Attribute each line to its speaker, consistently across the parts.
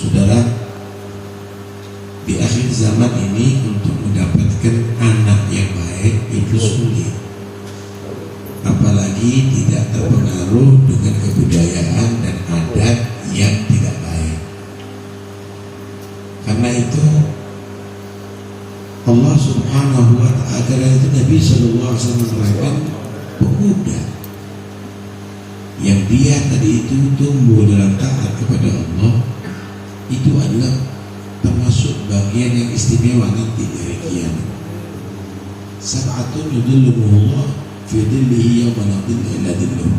Speaker 1: Saudara, di akhir zaman ini untuk mendapatkan anak yang baik itu sulit, apalagi tidak terpengaruh dengan kebudayaan dan adat yang tidak baik. Karena itu Allah Subhanahu wa ta'ala, karena itu Nabi sallallahu alaihi wasallam menerangkan pemuda yang dia tadi itu tumbuh dalam taat kepada Allah, itu adalah termasuk bagian yang istimewa nanti di hari kiamat. Sab'atun yudhilluhumullah fi dhillihi yawma la dhilla illa dhilluh.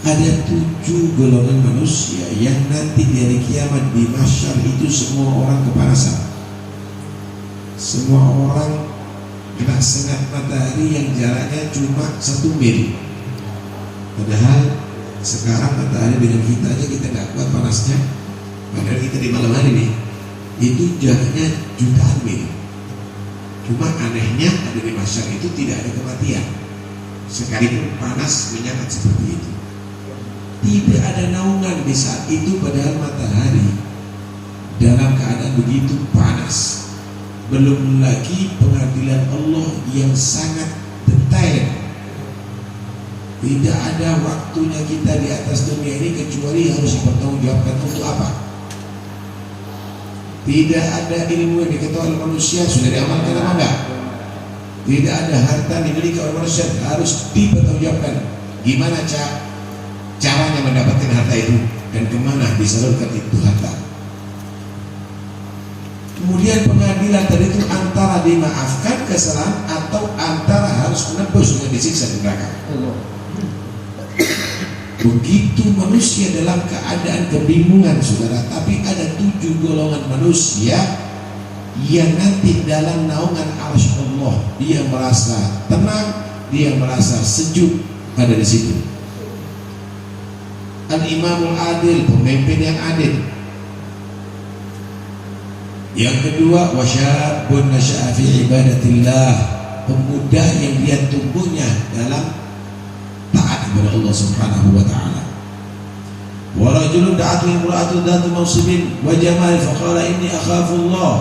Speaker 1: Ada 7 golongan manusia yang nanti di hari kiamat di mahsyar itu semua orang kepanasan. Semua orang kena sengat matahari yang jaraknya cuma 1 mil. Padahal sekarang matahari dengan kita aja kita nggak kuat panasnya. Padahal kita di malam hari nih itu jaraknya jutaan mil. Cuma anehnya ada di mahsyar itu tidak ada kematian, sekalipun panas menyengat seperti itu. Tidak ada naungan di saat itu, padahal matahari dalam keadaan begitu panas. Belum lagi pengadilan Allah yang sangat detail. Tidak ada waktunya kita di atas dunia ini kecuali harus dipertanggungjawabkan untuk apa. Tidak ada ilmu yang diketahui oleh manusia sudah diamalkan apa enggak. Tidak ada harta yang dimiliki oleh manusia harus dipertanggungjawabkan. Gimana caranya mendapatkan harta itu dan kemana disalurkan itu harta. Kemudian pengadilan tadi itu antara dimaafkan kesalahan atau antara harus menebus dengan disiksa di neraka. Begitu manusia dalam keadaan kebingungan, saudara. Tapi ada 7 golongan manusia yang nanti dalam naungan arsy Allah, dia merasa tenang, dia merasa sejuk ada di situ. Al-Imamul Adil, pemimpin yang adil. Yang kedua, wasyabun nasya'a fi ibadatillah, pemuda yang dia tumbuhnya dalam taat kepada Allah Subhanahu wa ta'ala. Wa rajulun da'atu imra'atu dhatu mansibin wa jamal faqala inni akhafullah,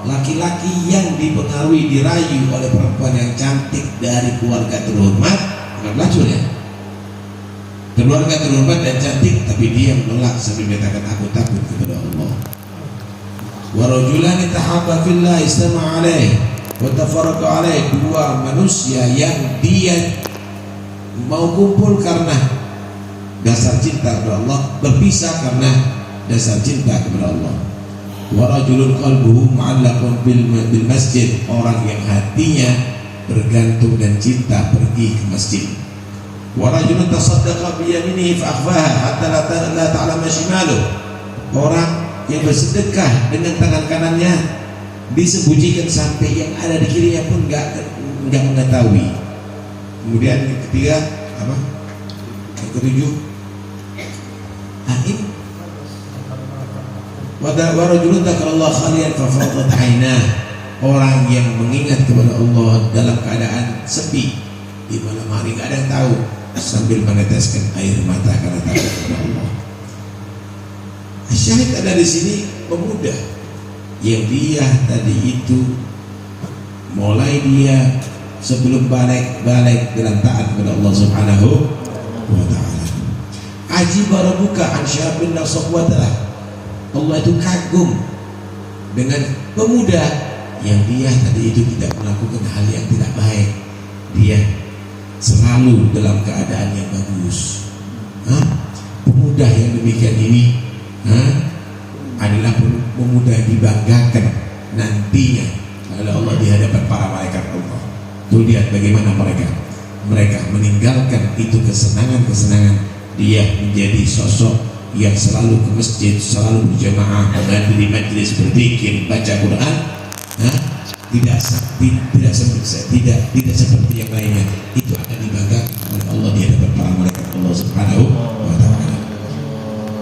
Speaker 1: laki-laki yang dipengaruhi, dirayu oleh perempuan yang cantik dari keluarga terhormat, bukan pelacur ya, keluarga terhormat dan cantik, tapi dia menolak sambil mengatakan aku takut kepada Allah. Wa rajulani tahabba fillah istama'a alaih wa tafarraqa alaih, 2 manusia yang dia mau kumpul karena dasar cinta kepada Allah, berpisah karena dasar cinta kepada Allah. Wa rajulun qalbuhu mu'allaqun bil masjid, orang yang hatinya bergantung dan cinta pergi ke masjid. Wa rajulun tasaddaqa bi yaminihi fa akhfaha hatta la ta'lama shimaluh, orang yang bersedekah dengan tangan kanannya disembunyikan sampai yang ada di kirinya pun enggak mengetahui. Kemudian yang ketiga apa? Yang ketujuh, aib. Wa rajulun dzakarallaha khaliyan fa fadat 'ainah, orang yang mengingat kepada Allah dalam keadaan sepi di malam hari, enggak ada yang tahu, sambil meneteskan air mata karena takut kepada Allah. Syahid ada di sini pemuda yang dia tadi itu mulai dia sebelum balik dalam taat kepada Allah Subhanahu wa ta'ala. Ajib rabbuka an syabin nasaqwatalah, Allah itu kagum dengan pemuda yang dia tadi itu tidak melakukan hal yang tidak baik, dia selalu dalam keadaan yang bagus. Pemuda yang demikian ini adalah pemuda yang dibanggakan nantinya oleh Allah di hadapan para malaikat Allah. Tuh lihat bagaimana mereka meninggalkan itu kesenangan-kesenangan, dia menjadi sosok yang selalu ke masjid, selalu berjamaah, menghadiri majelis berzikir, baca Quran, tidak seperti yang lainnya. Itu akan dibanggakan oleh Allah di hadapan para malaikat Allah Subhanahu wa ta'ala.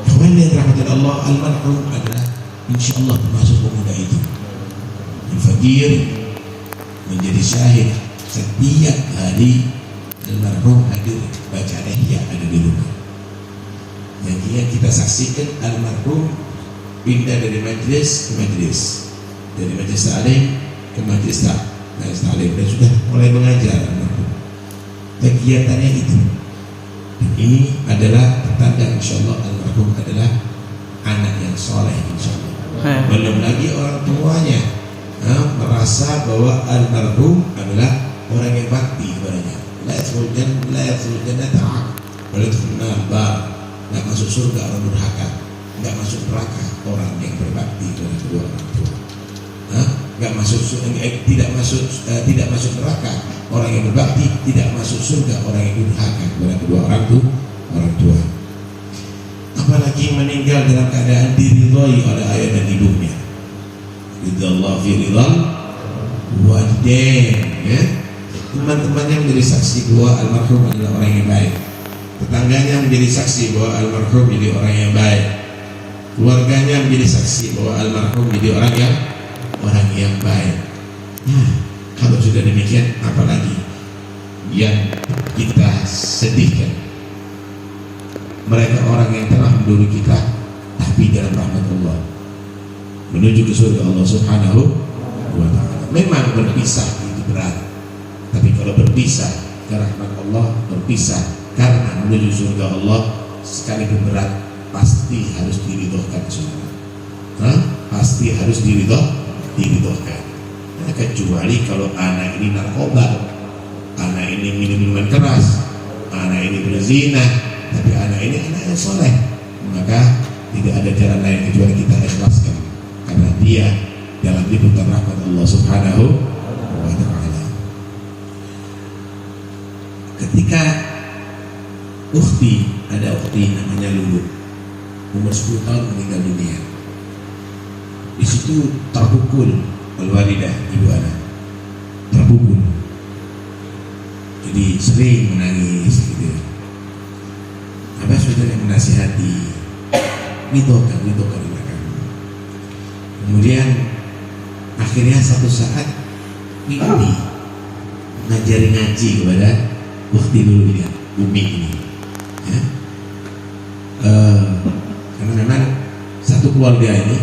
Speaker 1: Kemudian yang dirahmati Allah, al-marhum adalah insyaallah termasuk pemuda itu. Al-Fajir menjadi syahid setiap hari almarhum hadir baca ihya ada di rumah. Yang kita saksikan almarhum pindah dari majlis ke majlis, dari majlis taklim ke majlis taklim, dan sudah mulai mengajar almarhum. Kegiatannya itu. Dan ini adalah tanda insyaallah almarhum adalah anak yang soleh insyaallah. Belum lagi orang tuanya merasa bahwa almarhum adalah orang yang bakti kepadanya. La yadkhulul jannata wa la yadkhulun nar, enggak masuk surga orang durhaka, enggak masuk neraka orang yang berbakti kepada kedua orang tua. Enggak masuk tidak masuk neraka orang yang berbakti, tidak masuk surga orang yang durhaka kepada kedua orang tua. Apalagi meninggal dalam keadaan diridhai oleh ayah dan ibunya. Ridallahu fi ridal walidain, ya. Teman-temannya menjadi saksi bahwa almarhum adalah orang yang baik. Tetangganya menjadi saksi bahwa almarhum jadi orang yang baik. Keluarganya menjadi saksi bahwa almarhum jadi orang yang baik. Kalau sudah demikian, apalagi yang kita sedihkan, mereka orang yang telah mendahului kita, tapi dalam rahmat Allah menuju ke surga Allah Subhanahu wa ta'ala. Memang berpisah itu berat, tapi kalau berpisah ke rahmat Allah, berpisah karena menuju surga Allah, sekalipun berat, pasti harus diridhokan semua. Pasti harus diridhokan. Nah, kecuali kalau anak ini narkoba, anak ini minum minuman keras, anak ini berzina, tapi anak ini anak yang soleh, maka tidak ada jalan lain kecuali kita ikhlaskan, karena dia dalam liputan rahmat Allah Subhanahu wa ta'ala. Ketika ada ukhti namanya Lulu, umur 10 tahun meninggal dunia. Di situ terpukul walidah, ibu anak terpukul, jadi sering menangis gitu. Abah sudah yang menasihati, ridhokan mereka. Kemudian akhirnya satu saat mimpi ngajari ngaji kepada ukhti dulu ini, Umi ini, ya. Karena memang satu keluarga ini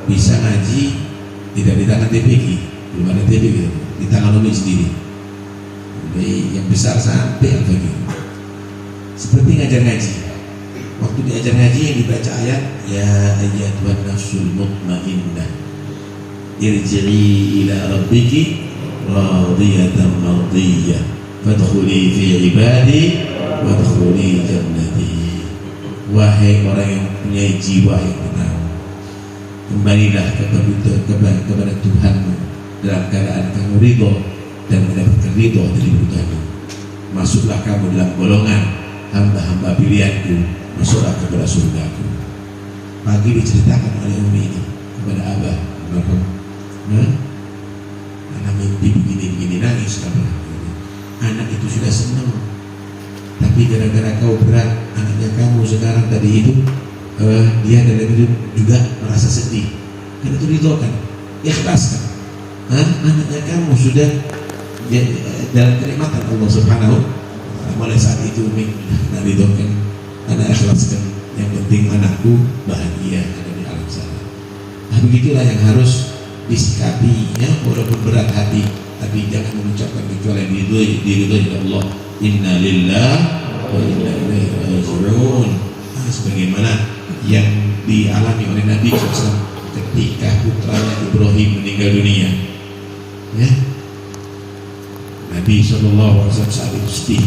Speaker 1: bisa ngaji tidak di tangan TPQ, belum ada TPQ gitu, di tangan Umi sendiri. Jadi yang besar sampai Al-Faqih. Seperti ngajar ngaji. Waktu diajar ngaji yang dibaca ayat, ya ayyatuhan nafsul mutmainnah irji'i ila rabbiki radiyatan mardiyah fadkhuli fi ibadi wadkhuli jannati. Wahai orang yang punya jiwa yang tenang, kembalilah kepada Tuhanmu dalam keadaan kamu ridho dan mendapatkan ridho dari Tuhanmu. Masuklah kamu dalam golongan hamba-hamba pilihanku, masuklah kepada surgaku. Pagi diceritakan oleh Umi ini kepada Abah, anak mimpi begini nangis. Anak itu sudah senang, tapi gara-gara kau berat, anaknya kamu sekarang tadi itu dia dalam hidup juga merasa sedih. Karena itu ridhokan, ikhlaskan. Anaknya kamu sudah dalam kenikmatan Allah Subhanahu. Mulai saat itu nak ridhokan, anak ikhlaskan. Yang penting anakku bahagia ada di alam sana. Nah, begitulah yang harus disikapi, ya, walaupun berat hati, tapi jangan mengucapkan kecuali diridhoi oleh Allah. Inna lillahi wa inna ilaihi raji'un. Sebagaimana yang dialami oleh Nabi SAW ketika putranya Ibrahim meninggal dunia, ya. Nabi SAW saat itu sedih.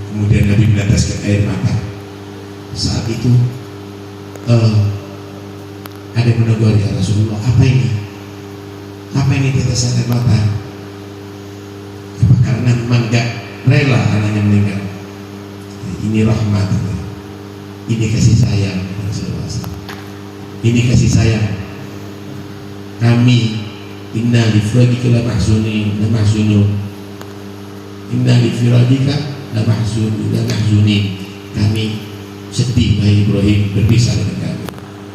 Speaker 1: Kemudian Nabi meneteskan air mata. Saat itu ada yang menegur, ya Rasulullah, apa ini? Apa ini tetesan air mata? Apa karena memang gak rela anaknya meninggal? Ini rahmat, ini kasih sayang Rasulullah. Ini kasih sayang. Kami inna li firaqika la mahzunun, inna li firaqika la mahzunin. Kami sedih wahai Ibrahim berpisah dengan kami.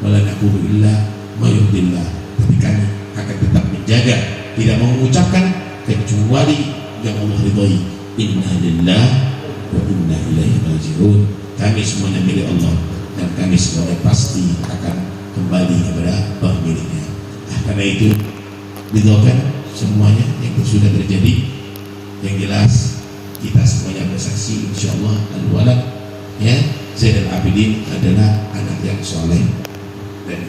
Speaker 1: Wala naqulu illa ma yurdillah. Tapi kami akan tetap menjaga, tidak mau mengucapkan kecuali yang Allah ridhoi. Inna lillahi wa inna ilaihi raji'un. Kami semuanya milik Allah dan kami semuanya pasti akan kembali kepada pemiliknya. Karena itu didoakan semuanya yang sudah terjadi. Yang jelas kita semuanya bersaksi insyaallah al-walad ya Zainal Abidin adalah anak yang soleh, dan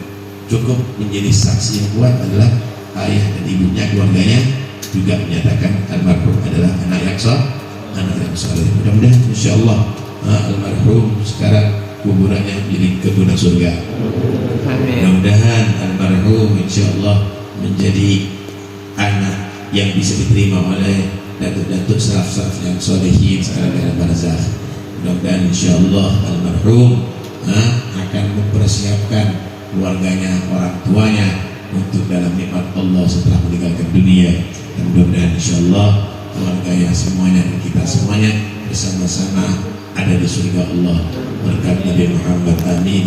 Speaker 1: cukup menjadi saksi yang kuat adalah ayah dan ibunya, keluarganya juga menyatakan almarhum adalah anak yang soleh. Mudah-mudahan insyaallah almarhum sekarang kuburannya menjadi kebunan surga. Mudah-mudahan almarhum insyaallah menjadi anak yang bisa diterima oleh datuk-datuk salaf-salaf yang solehin sekarang dalam barzakh. Mudah-mudahan insyaallah almarhum akan mempersiapkan keluarganya, orang tuanya untuk dalam nikmat Allah setelah meninggalkan dunia. Dan mudah-mudahan insyaallah keluarganya semuanya dan kita semuanya bersama-sama ada di surga Allah berkat Nabi Muhammad. Amin.